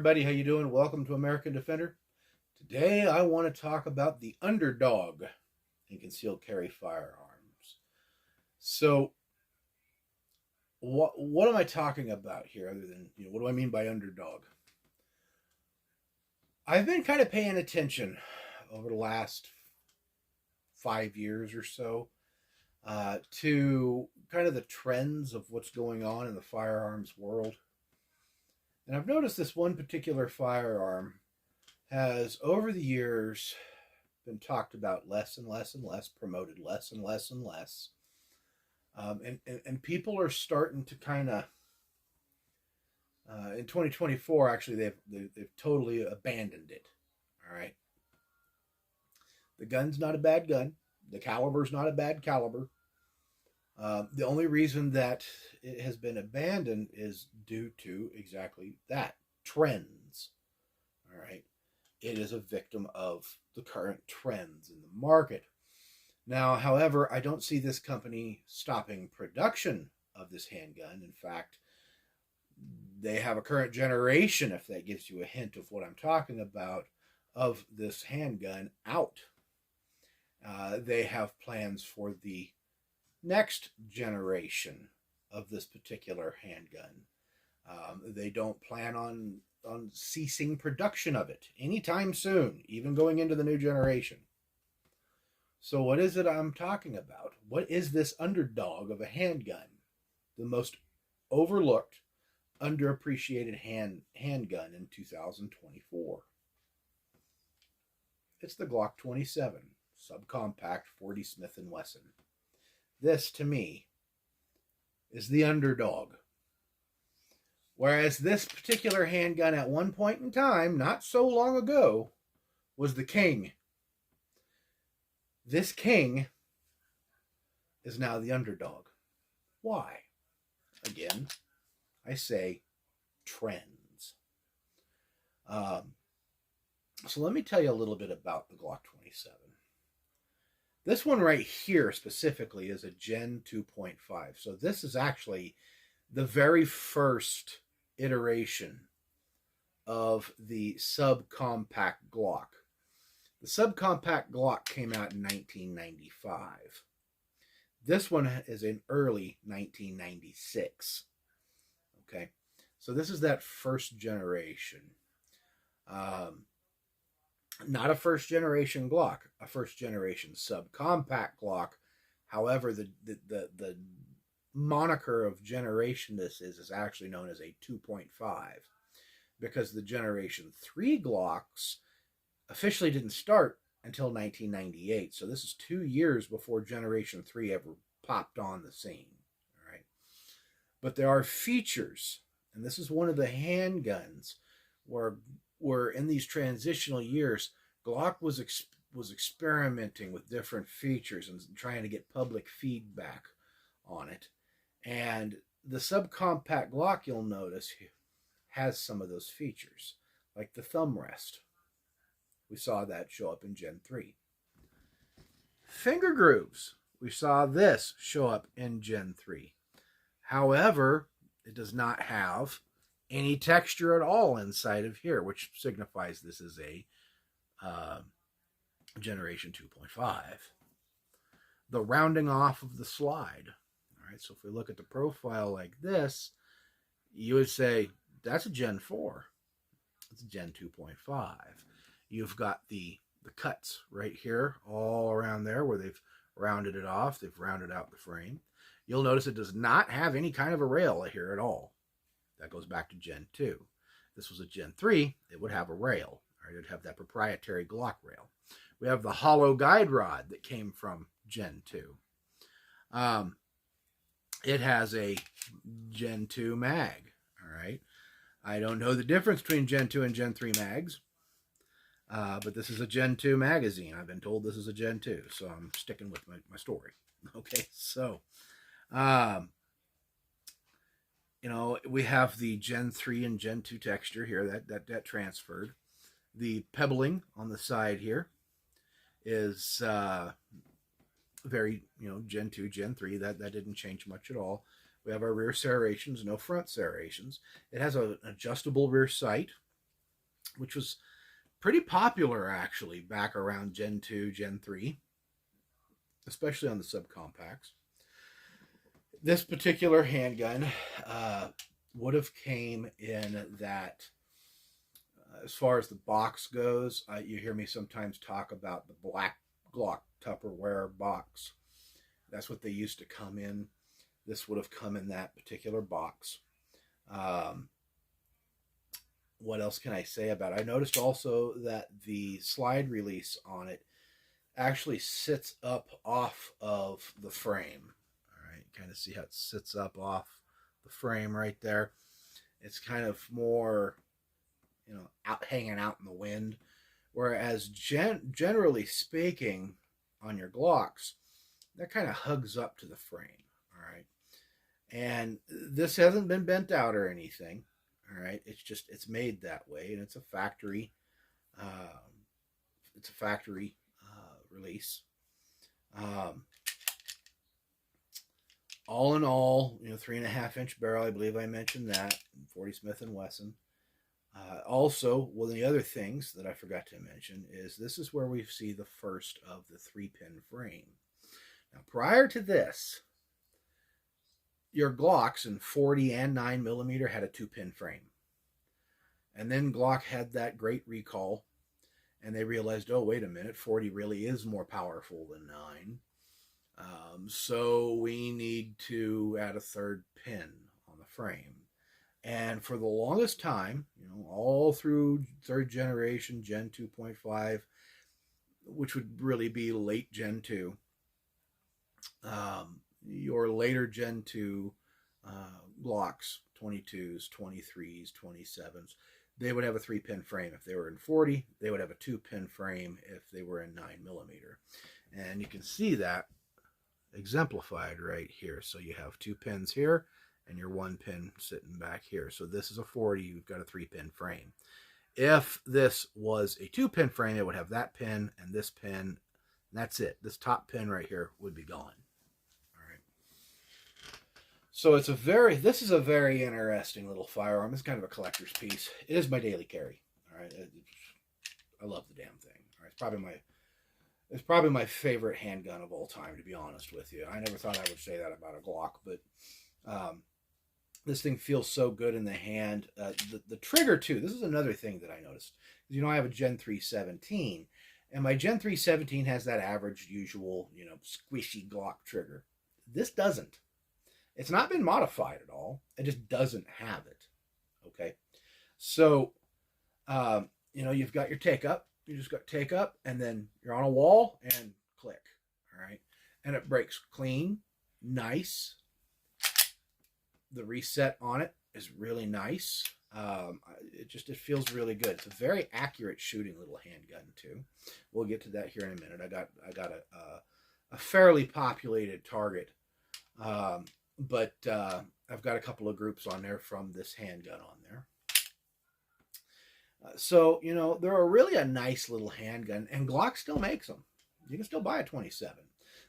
everybody, how you doing? Welcome to American Defender. Today I want to talk about the underdog in concealed carry firearms. So, what am I talking about here other than, what do I mean by underdog? I've been kind of paying attention over the last 5 years or so to kind of the trends of what's going on in the firearms world. And I've noticed this one particular firearm has, over the years, been talked about less and less and less, promoted less and less and less. And people are starting to kind of, in 2024, actually, they've totally abandoned it. All right. The gun's not a bad gun. The caliber's not a bad caliber. The only reason that it has been abandoned is due to exactly that, trends. All right. It is a victim of the current trends in the market. Now, however, I don't see this company stopping production of this handgun. In fact, they have a current generation, if that gives you a hint of what I'm talking about, of this handgun out. They have plans for the next generation of this particular handgun. They don't plan on ceasing production of it anytime soon, even going into the new generation. So what is it I'm talking about? What is this underdog of a handgun? The most overlooked, underappreciated handgun in 2024. It's the Glock 27 subcompact 40 Smith & Wesson. This, to me, is the underdog. Whereas this particular handgun at one point in time, not so long ago, was the king. This king is now the underdog. Why? Again, I say trends. So let me tell you a little bit about the Glock 27. This one right here specifically is a Gen 2.5. So this is actually the very first iteration of the subcompact Glock. The subcompact Glock came out in 1995. This one is in early 1996. Okay, so this is that first generation. Not a first generation Glock, a first generation subcompact Glock. However, the moniker of generation this is actually known as a 2.5 because the generation 3 Glocks officially didn't start until 1998. So this is 2 years before generation 3 ever popped on the scene. All right. But there are features, and this is one of the handguns where in these transitional years, Glock was experimenting with different features and trying to get public feedback on it. And the subcompact Glock, you'll notice, has some of those features, like the thumb rest. We saw that show up in Gen 3. Finger grooves. We saw this show up in Gen 3. However, it does not have any texture at all inside of here, which signifies this is a generation 2.5. The rounding off of the slide. All right, so if we look at the profile like this, you would say that's a Gen 4. It's a Gen 2.5. You've got the cuts right here, all around there where they've rounded it off. They've rounded out the frame. You'll notice it does not have any kind of a rail here at all. That goes back to Gen 2. If this was a Gen 3, it would have a rail. Right? It would have that proprietary Glock rail. We have the hollow guide rod that came from Gen 2. It has a Gen 2 mag. All right. I don't know the difference between Gen 2 and Gen 3 mags. But this is a Gen 2 magazine. I've been told this is a Gen 2, so I'm sticking with my story. Okay, so, we have the Gen 3 and Gen 2 texture here. That transferred. The pebbling on the side here is very, Gen 2, Gen 3. That didn't change much at all. We have our rear serrations, no front serrations. It has an adjustable rear sight. which was pretty popular actually back around Gen 2, Gen 3, especially on the subcompacts. This particular handgun would have came in that, as far as the box goes, you hear me sometimes talk about the black Glock Tupperware box. That's what they used to come in. This would have come in that particular box. What else can I say about it? I noticed also that the slide release on it actually sits up off of the frame. All right, kind of see how it sits up off the frame right there. It's kind of more, out hanging out in the wind. Whereas generally speaking, on your Glocks, that kind of hugs up to the frame. All right, and this hasn't been bent out or anything. All right, it's made that way, and it's a factory. It's a factory release. All in all, 3.5-inch barrel. I believe I mentioned that. 40 Smith and Wesson. Also, one of the other things that I forgot to mention is this is where we see the first of the 3-pin frame. Now, prior to this, your Glocks in 40 and 9mm had a 2-pin frame. And then Glock had that great recall, and they realized, oh, wait a minute, 40 really is more powerful than 9. So we need to add a 3rd pin on the frame. And for the longest time, all through 3rd generation, Gen 2.5, which would really be late Gen 2, your later Gen 2 Glocks, 22s, 23s, 27s, they would have a 3-pin frame. If they were in 40, they would have a 2-pin frame if they were in 9mm. And you can see that exemplified right here. So you have 2 pins here and your 1 pin sitting back here. So this is a 40, you've got a 3-pin frame. If this was a 2-pin frame, it would have that pin and this pin, and that's it. This top pin right here would be gone. So this is a very interesting little firearm. It's kind of a collector's piece. It is my daily carry. All right, I love the damn thing. All right, it's probably my favorite handgun of all time, to be honest with you. I never thought I would say that about a Glock, but this thing feels so good in the hand. The trigger too. This is another thing that I noticed. I have a Gen 317, and my Gen 317 has that average, usual, squishy Glock trigger. This doesn't. It's not been modified at all. It just doesn't have it. Okay. So, you've got your take up. You just got take up, and then you're on a wall and click. All right. And it breaks clean, nice. The reset on it is really nice. It feels really good. It's a very accurate shooting little handgun too. We'll get to that here in a minute. I got a fairly populated target. But I've got a couple of groups on there from this handgun on there. So, they're really a nice little handgun, and Glock still makes them. You can still buy a 27.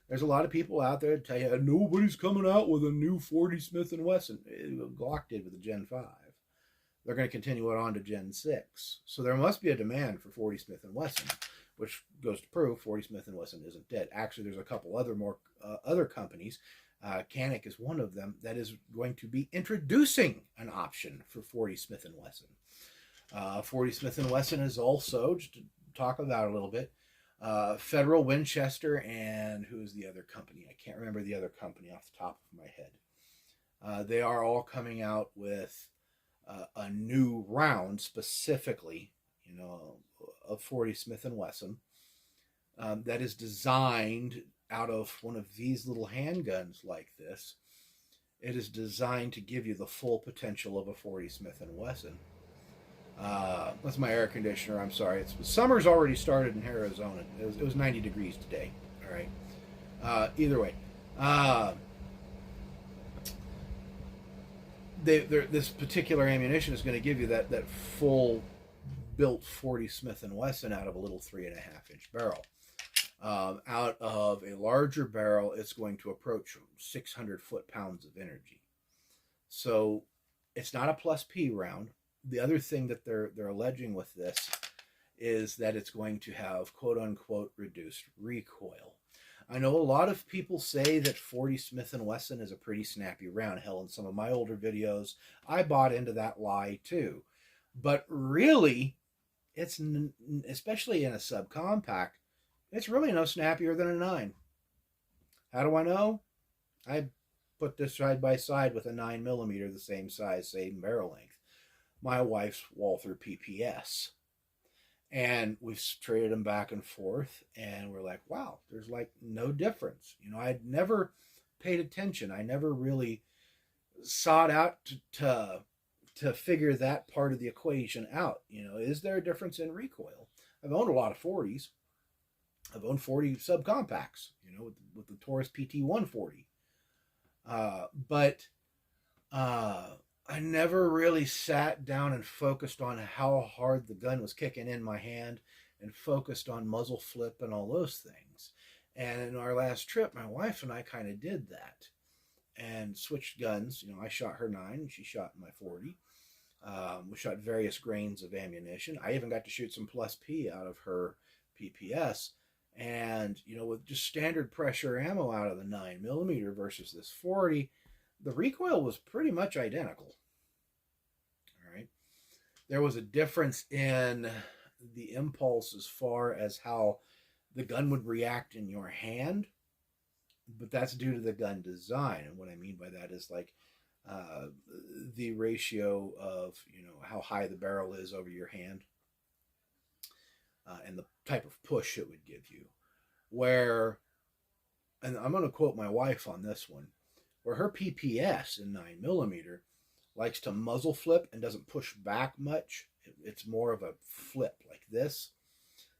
There's a lot of people out there that tell you, nobody's coming out with a new 40 Smith & Wesson. Glock did with the Gen 5. They're going to continue it on to Gen 6. So there must be a demand for 40 Smith & Wesson, which goes to prove 40 Smith & Wesson isn't dead. Actually, there's a couple other companies. Canik is one of them that is going to be introducing an option for 40 Smith & Wesson. 40 Smith & Wesson is also, just to talk about it a little bit, Federal, Winchester, and who's the other company? I can't remember the other company off the top of my head. They are all coming out with a new round specifically, of 40 Smith & Wesson that is designed out of one of these little handguns like this. It is designed to give you the full potential of a 40 Smith & Wesson. That's my air conditioner. I'm sorry. Summer's already started in Arizona. It was 90 degrees today. All right. Either way, this particular ammunition is going to give you that full built 40 Smith & Wesson out of a little 3.5-inch barrel. Out of a larger barrel, it's going to approach 600 foot-pounds of energy. So it's not a plus P round. the other thing that they're alleging with this is that it's going to have quote unquote reduced recoil. I know a lot of people say that 40 Smith & Wesson is a pretty snappy round. Hell, in some of my older videos, I bought into that lie too. But really, it's, especially in a subcompact, it's really no snappier than a 9. How do I know? I put this side by side with a 9mm, the same size, same barrel length. My wife's Walther PPS. And we've traded them back and forth, and we're like, wow, there's like no difference. You know, I'd never paid attention. I never really sought out to figure that part of the equation out. You know, is there a difference in recoil? I've owned a lot of 40s. I've owned 40 subcompacts, you know, with the Taurus PT 140. But I never really sat down and focused on how hard the gun was kicking in my hand and focused on muzzle flip and all those things. And in our last trip, my wife and I kind of did that and switched guns. You know, I shot her 9, she shot my 40. We shot various grains of ammunition. I even got to shoot some plus P out of her PPS. And, you know, with just standard pressure ammo out of the 9mm versus this 40, the recoil was pretty much identical. All right. There was a difference in the impulse as far as how the gun would react in your hand, but that's due to the gun design. And what I mean by that is like the ratio of, you know, how high the barrel is over your hand and the type of push it would give you. Where, and I'm going to quote my wife on this one, where her PPS in 9mm likes to muzzle flip and doesn't push back much. It's more of a flip like this.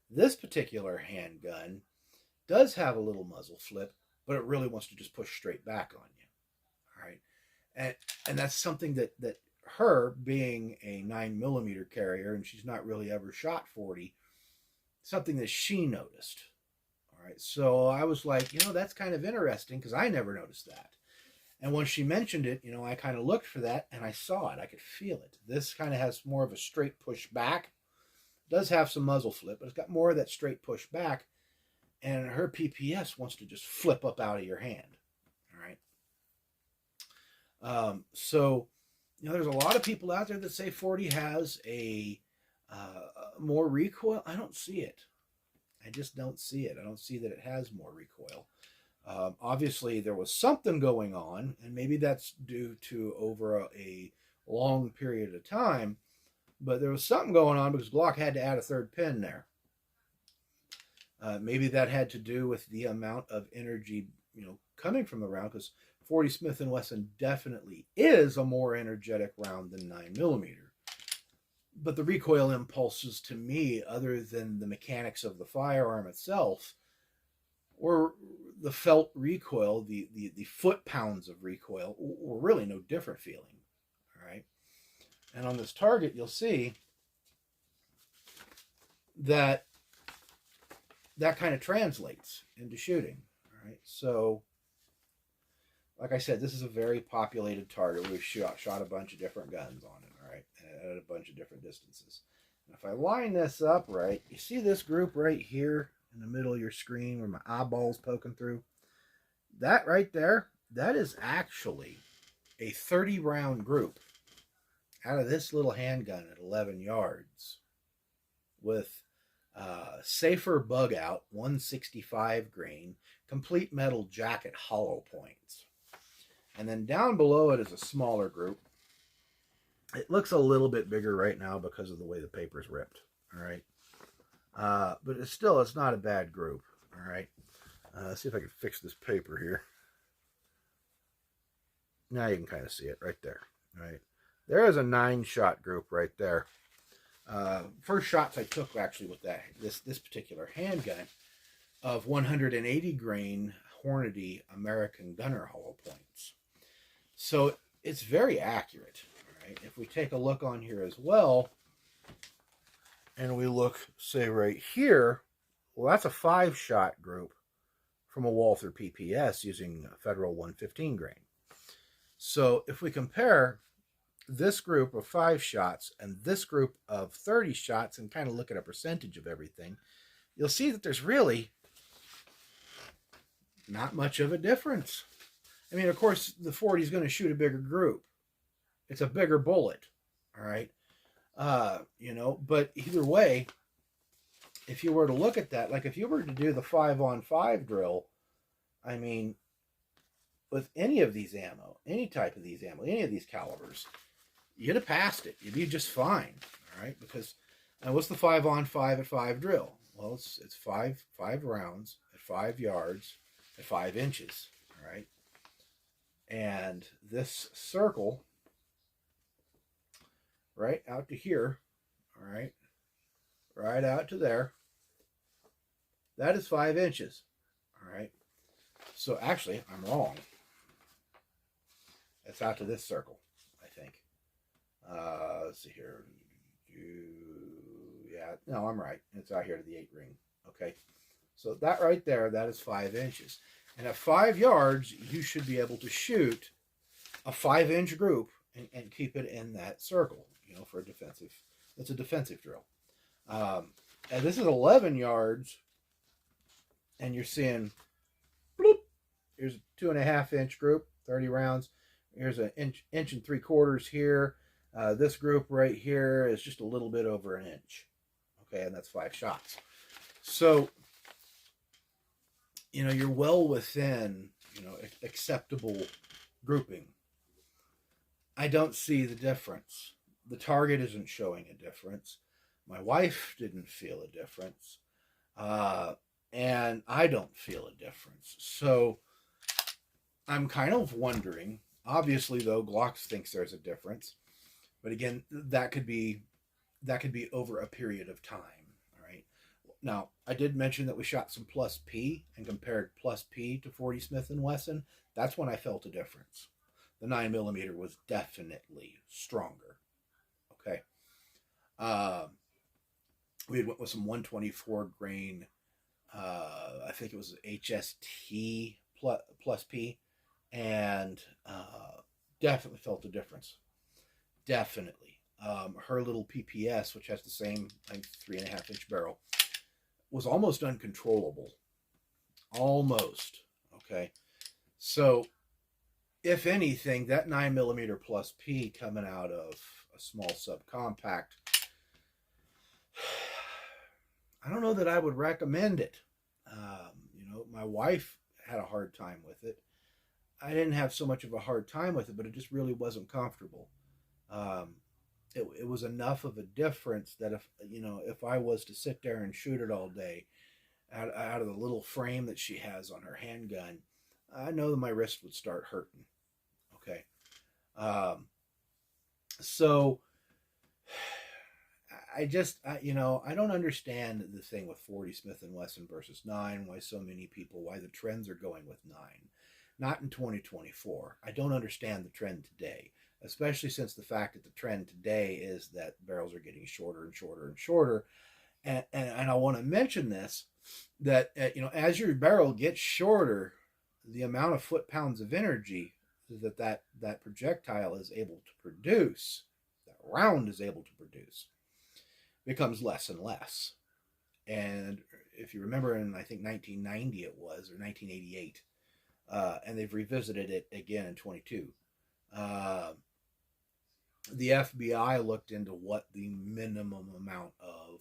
This particular handgun does have a little muzzle flip, but it really wants to just push straight back on you. All right. And that's something that her being a 9mm carrier, and she's not really ever shot 40, something that she noticed. All right. So I was like, you know, that's kind of interesting because I never noticed that. And when she mentioned it, you know, I kind of looked for that and I saw it. I could feel it. This kind of has more of a straight push back. It does have some muzzle flip, but it's got more of that straight push back. And her PPS wants to just flip up out of your hand. All right. So, you know, there's a lot of people out there that say 40 has a more recoil. I don't see it. I just don't see it. I don't see that it has more recoil. Obviously, there was something going on, and maybe that's due to over a long period of time, but there was something going on because Glock had to add a third pin there. Maybe that had to do with the amount of energy, you know, coming from the round, because 40 Smith & Wesson definitely is a more energetic round than 9mm. But the recoil impulses to me, other than the mechanics of the firearm itself, or the felt recoil, the foot-pounds of recoil, were really no different feeling. All right. And on this target, you'll see that kind of translates into shooting. All right. So, like I said, this is a very populated target. We've shot a bunch of different guns on it. All right. At a bunch of different distances. And if I line this up right, you see this group right here in the middle of your screen where my eyeball's poking through? That right there, that is actually a 30-round group out of this little handgun at 11 yards with safer bug out, 165 grain, complete metal jacket hollow points. And then down below it is a smaller group. It looks a little bit bigger right now because of the way the paper's ripped. All right. But it's not a bad group. All right. Let's see if I can fix this paper here. Now you can kind of see it right there. All right. There is a 9-shot group right there. First shots I took actually with this particular handgun of 180 grain Hornady American Gunner hollow points. So it's very accurate. All right. If we take a look on here as well, and we look, say, right here, well, that's a 5-shot group from a Walther PPS using Federal 115 grain. So if we compare this group of 5 shots and this group of 30 shots and kind of look at a percentage of everything, you'll see that there's really not much of a difference. I mean, of course, the 40 is going to shoot a bigger group. It's a bigger bullet, all right? But either way, if you were to look at that, like if you were to do the 5-on-5 drill, I mean, with any of these ammo, any type of these ammo, any of these calibers, you'd have passed it. You'd be just fine, all right? Because what's the 5-on-5 at 5 drill? Well, it's five rounds at 5 yards at 5 inches, all right? And this circle, right out to here, all right, right out to there, that is 5 inches, all right? So actually, I'm wrong. It's out to this circle, I think. Let's see here. Yeah, no, I'm right. It's out here to the 8 ring. Okay. So that right there, that is 5 inches. And at 5 yards, you should be able to shoot a 5-inch group and keep it in that circle, for a defensive. It's a defensive drill. And this is 11 yards, and you're seeing, bloop, here's a 2.5-inch group, 30 rounds. Here's an inch and 3/4 here. This group right here is just a little bit over an inch. Okay, and that's 5 shots. So, you're well within, acceptable grouping. I don't see the difference. The target isn't showing a difference. My wife didn't feel a difference. And I don't feel a difference. So I'm kind of wondering, obviously though, Glock thinks there's a difference. But again, that could be over a period of time. All right. Now, I did mention that we shot some plus P and compared plus P to 40 Smith & Wesson. That's when I felt a difference. The 9mm was definitely stronger. Okay. We had went with some 124 grain. I think it was HST plus P, and definitely felt a difference. Definitely. Her little PPS, which has the same, I think, 3.5-inch barrel, was almost uncontrollable. Almost. Okay. So, if anything, that 9mm plus P coming out of a small subcompact, I don't know that I would recommend it. My wife had a hard time with it. I didn't have so much of a hard time with it, but it just really wasn't comfortable. It was enough of a difference that if I was to sit there and shoot it all day out of the little frame that she has on her handgun, I know that my wrist would start hurting. Okay. So I don't understand the thing with 40 Smith & Wesson versus 9, why the trends are going with 9. Not in 2024. I don't understand the trend today, especially since the fact that the trend today is that barrels are getting shorter and shorter and shorter. And I want to mention this, that, as your barrel gets shorter, the amount of foot-pounds of energy that projectile is able to produce, that round is able to produce, becomes less and less. And if you remember, in I think 1990 it was, or 1988, and they've revisited it again in 22. The FBI looked into what the minimum amount of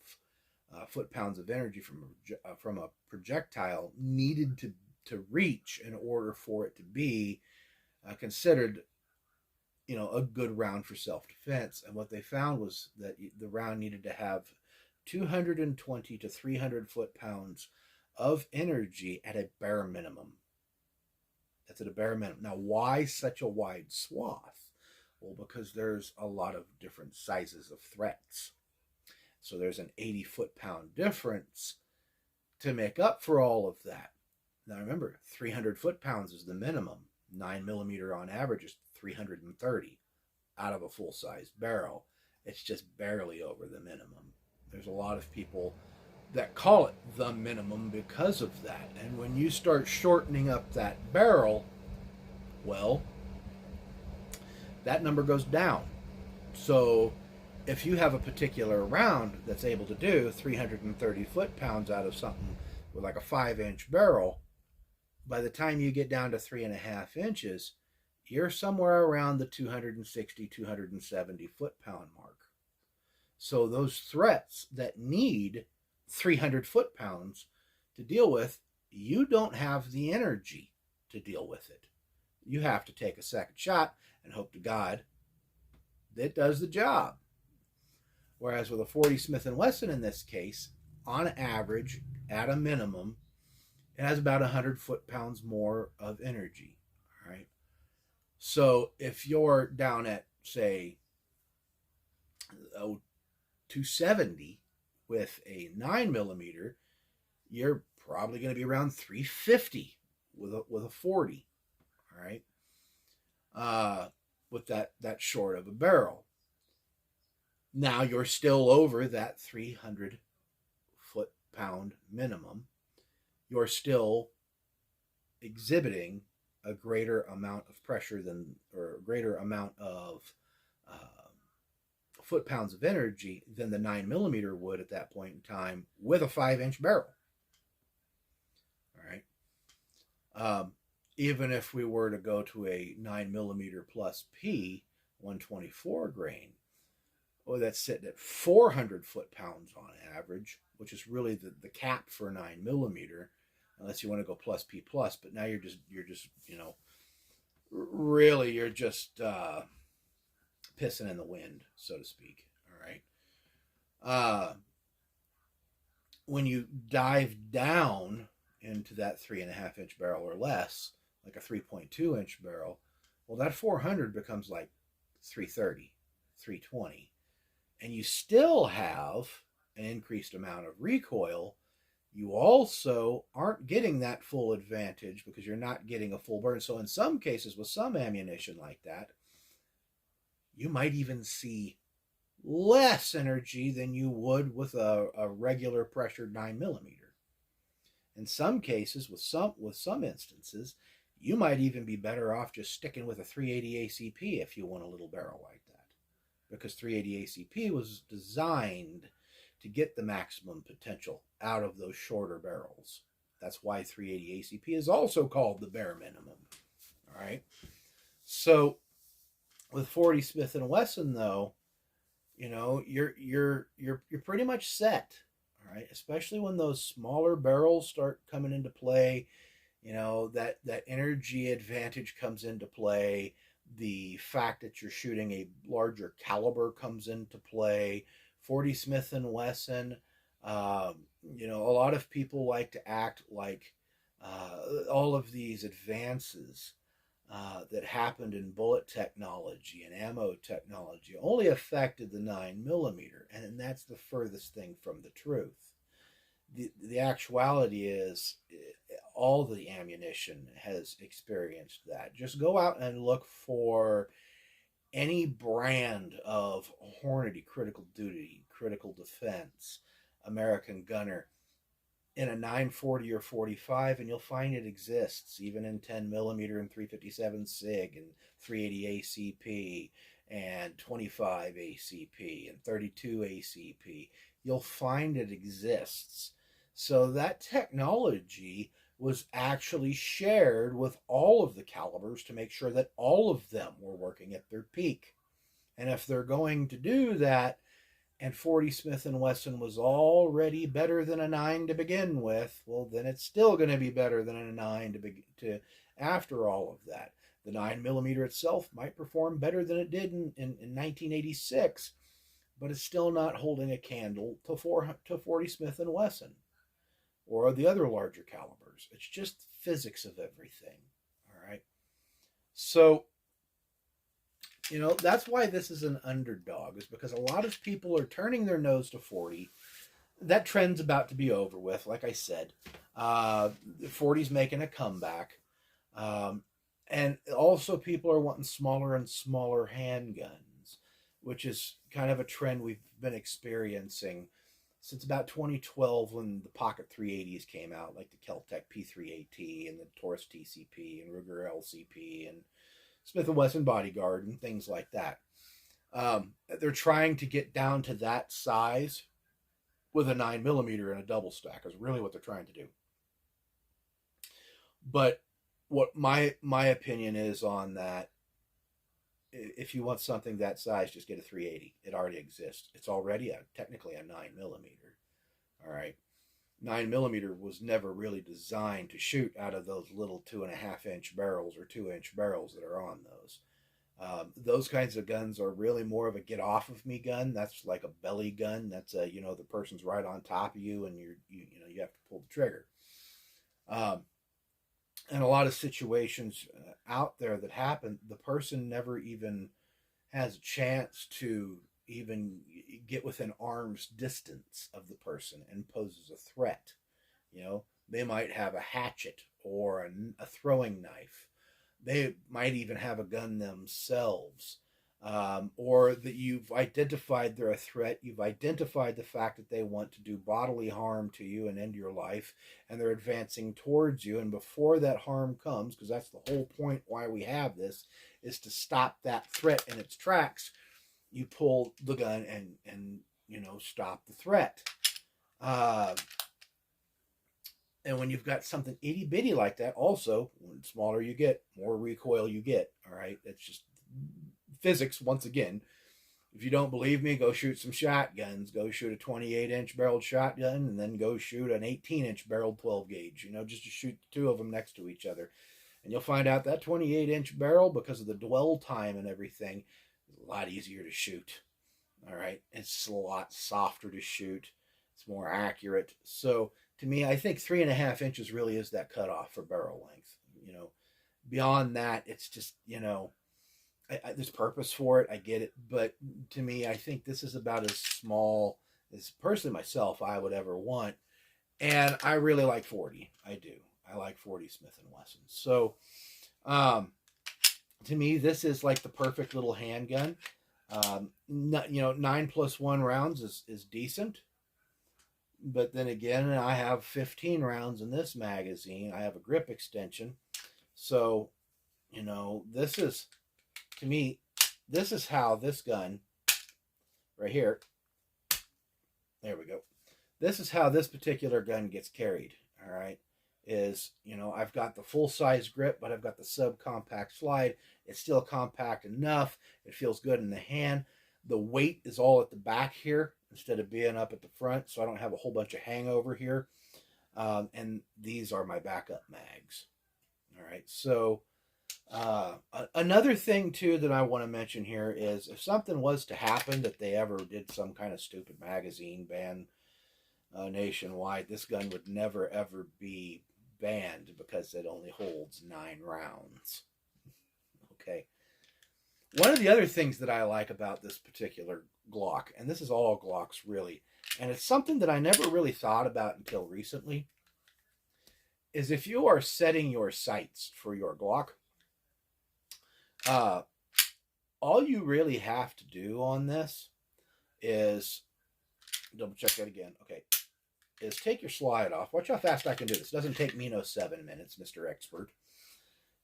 foot-pounds of energy from a projectile needed to reach in order for it to be considered, a good round for self-defense. And what they found was that the round needed to have 220 to 300 foot-pounds of energy at a bare minimum. That's at a bare minimum. Now, why such a wide swath? Well, because there's a lot of different sizes of threats. So there's an 80 foot-pound difference to make up for all of that. Now remember, 300 foot-pounds is the minimum. 9mm on average is 330 out of a full-size barrel. It's just barely over the minimum. There's a lot of people that call it the minimum because of that. And when you start shortening up that barrel, well, that number goes down. So if you have a particular round that's able to do 330 foot-pounds out of something with like a 5-inch barrel, by the time you get down to 3.5 inches, you're somewhere around the 260, 270 foot-pound mark. So those threats that need 300 foot-pounds to deal with, you don't have the energy to deal with it. You have to take a second shot and hope to God that does the job. Whereas with a 40 Smith & Wesson in this case, on average, at a minimum, it has about 100 foot-pounds more of energy. All right. So if you're down at, say, 270 with a 9mm, you're probably going to be around 350 with a 40. All right. With that short of a barrel. Now you're still over that 300 foot-pound minimum. You're still exhibiting a greater amount of pressure than, or a greater amount of foot-pounds of energy than the 9mm would at that point in time with a 5-inch barrel. All right. Even if we were to go to a 9mm plus P 124 grain, that's sitting at 400 foot-pounds on average, which is really the cap for 9mm, unless you want to go plus P plus. But now you're just really you're just pissing in the wind, so to speak. All right. When you dive down into that 3.5-inch barrel or less, like a 3.2-inch barrel, well, that 400 becomes like 330, 320. And you still have an increased amount of recoil. You also aren't getting that full advantage because you're not getting a full burn. So in some cases, with some ammunition like that, you might even see less energy than you would with a regular pressured 9mm. In some cases, with some instances, you might even be better off just sticking with a 380 ACP if you want a little barrel like that, because 380 ACP was designed to get the maximum potential out of those shorter barrels. That's why 380 ACP is also called the bare minimum. All right. So with 40 Smith & Wesson, though, you're pretty much set. All right, especially when those smaller barrels start coming into play. That energy advantage comes into play. The fact that you're shooting a larger caliber comes into play. 40 Smith & Wesson, a lot of people like to act like all of these advances that happened in bullet technology and ammo technology only affected the 9mm, and that's the furthest thing from the truth. The actuality is all the ammunition has experienced that. Just go out and look for any brand of Hornady, Critical Duty, Critical Defense, American Gunner in a 940 or 45, and you'll find it exists even in 10mm and 357 SIG and 380 ACP and 25 ACP and 32 ACP. You'll find it exists. So that technology was actually shared with all of the calibers to make sure that all of them were working at their peak. And if they're going to do that, and 40 Smith & Wesson was already better than a 9 to begin with, well, then it's still going to be better than a 9 to after all of that. The 9mm itself might perform better than it did in 1986, but it's still not holding a candle to 40 Smith & Wesson or the other larger calibers. It's just physics of everything. All right. So, that's why this is an underdog, is because a lot of people are turning their nose to 40. That trend's about to be over with, like I said. 40's making a comeback. And also people are wanting smaller and smaller handguns, which is kind of a trend we've been experiencing since about 2012 when the Pocket 380s came out, like the Kel-Tec P3AT and the Taurus TCP and Ruger LCP and Smith & Wesson Bodyguard and things like that. They're trying to get down to that size with a 9mm and a double stack is really what they're trying to do. But what my opinion is on that, if you want something that size, just get a 380. It already exists. It's already technically a 9mm. All right. 9mm was never really designed to shoot out of those little 2.5-inch barrels or 2-inch barrels that are on those. Those kinds of guns are really more of a get off of me gun. That's like a belly gun. That's a, the person's right on top of you and you have to pull the trigger. In a lot of situations out there that happen, the person never even has a chance to even get within arm's distance of the person and poses a threat. They might have a hatchet or a throwing knife. They might even have a gun themselves. Or that you've identified they're a threat. You've identified the fact that they want to do bodily harm to you and end your life, and they're advancing towards you. And before that harm comes, because that's the whole point why we have this, is to stop that threat in its tracks. You pull the gun and stop the threat. And when you've got something itty bitty like that, also, when smaller you get, more recoil you get. All right, that's just physics once again. If you don't believe me, go shoot some shotguns. Go shoot a 28-inch barreled shotgun, and then go shoot an 18-inch barreled 12 gauge. Just to shoot the two of them next to each other, and you'll find out that 28-inch barrel, because of the dwell time and everything, is a lot easier to shoot. All right, it's a lot softer to shoot. It's more accurate. So to me, I think 3.5 inches really is that cutoff for barrel length. Beyond that, it's just there's purpose for it. I get it, but to me, I think this is about as small as personally myself I would ever want. And I really like 40. I do. I like 40 Smith and Wesson. So, to me, this is like the perfect little handgun. 9+1 rounds is decent. But then again, I have 15 rounds in this magazine. I have a grip extension. So, this is, to me, this is how this gun right here, there we go. This is how this particular gun gets carried. All right. I've got the full size grip, but I've got the subcompact slide. It's still compact enough. It feels good in the hand. The weight is all at the back here instead of being up at the front, so I don't have a whole bunch of hangover here. And these are my backup mags. All right, so another thing too that I want to mention here is if something was to happen that they ever did some kind of stupid magazine ban nationwide, this gun would never ever be banned because it only holds 9 rounds. Okay. One of the other things that I like about this particular Glock, and this is all Glocks really, and it's something that I never really thought about until recently, is if you are setting your sights for your Glock, all you really have to do on this is, double check that again, okay, is take your slide off. Watch how fast I can do this. It doesn't take me no 7 minutes, Mr. Expert.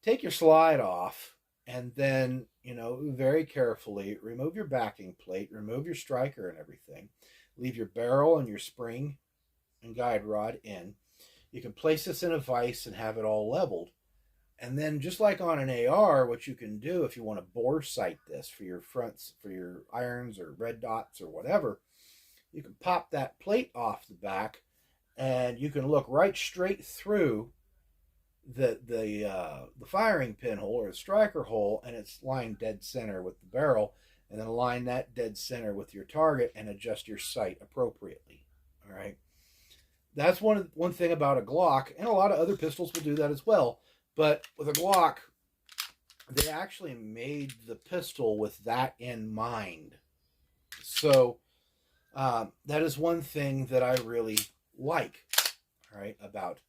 Take your slide off, and then, very carefully remove your backing plate, remove your striker and everything. Leave your barrel and your spring and guide rod in. You can place this in a vise and have it all leveled. And then just like on an AR, what you can do if you want to bore sight this for your fronts, for your irons or red dots or whatever, you can pop that plate off the back and you can look right straight through the firing pinhole or the striker hole, and it's lined dead center with the barrel, and then align that dead center with your target and adjust your sight appropriately. All right. That's one thing about a Glock, and a lot of other pistols will do that as well. But with a Glock, they actually made the pistol with that in mind. So that is one thing that I really like, all right, about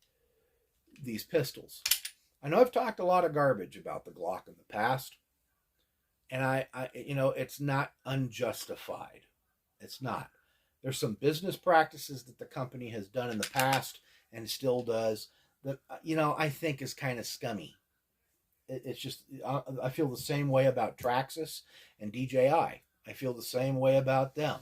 these pistols. I know I've talked a lot of garbage about the Glock in the past, and I it's not unjustified. It's not. There's some business practices that the company has done in the past and still does that, I think is kind of scummy. It's just, I feel the same way about Traxxas and DJI. I feel the same way about them.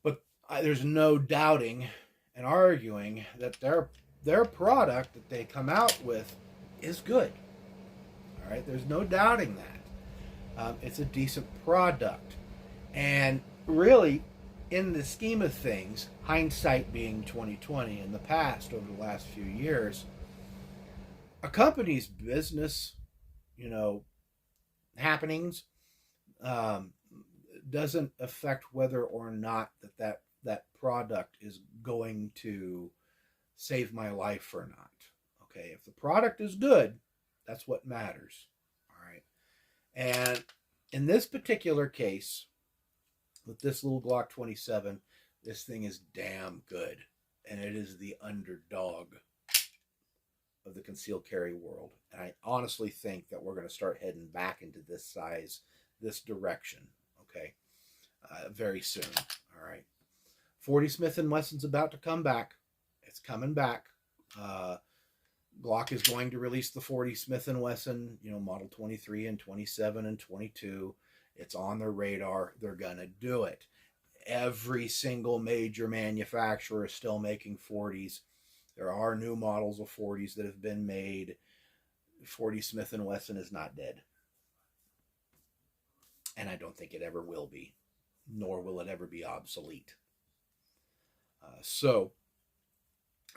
But there's no doubting and arguing that their product that they come out with is good. All right, there's no doubting that. It's a decent product, and really, in the scheme of things, hindsight being 2020, in the past over the last few years, a company's business, you know, happenings um, doesn't affect whether or not that product is going to save my life or not. Okay, if the product is good, that's what matters. All right, and in this particular case, with this little Glock 27, this thing is damn good, and it is the underdog of the concealed carry world. And I honestly think that we're going to start heading back into this direction. Okay, very soon. All right, 40 Smith and Wesson's about to come back. It's coming back. Glock is going to release the 40 Smith and Wesson, model 23 and 27 and 22. It's on their radar. They're going to do it. Every single major manufacturer is still making 40s. There are new models of 40s that have been made. 40 Smith and Wesson is not dead. And I don't think it ever will be, nor will it ever be obsolete. So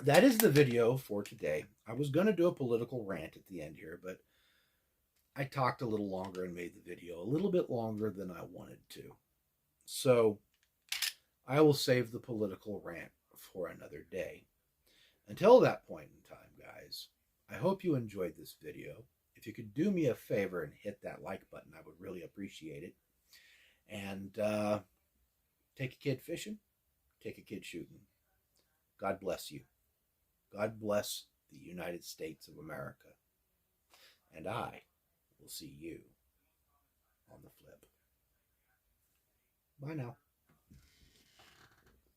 that is the video for today. I was going to do a political rant at the end here, but I talked a little longer and made the video a little bit longer than I wanted to. So I will save the political rant for another day. Until that point in time, guys, I hope you enjoyed this video. If you could do me a favor and hit that like button, I would really appreciate it. And take a kid fishing, take a kid shooting. God bless you. God bless the United States of America. And I will see you on the flip. Bye now.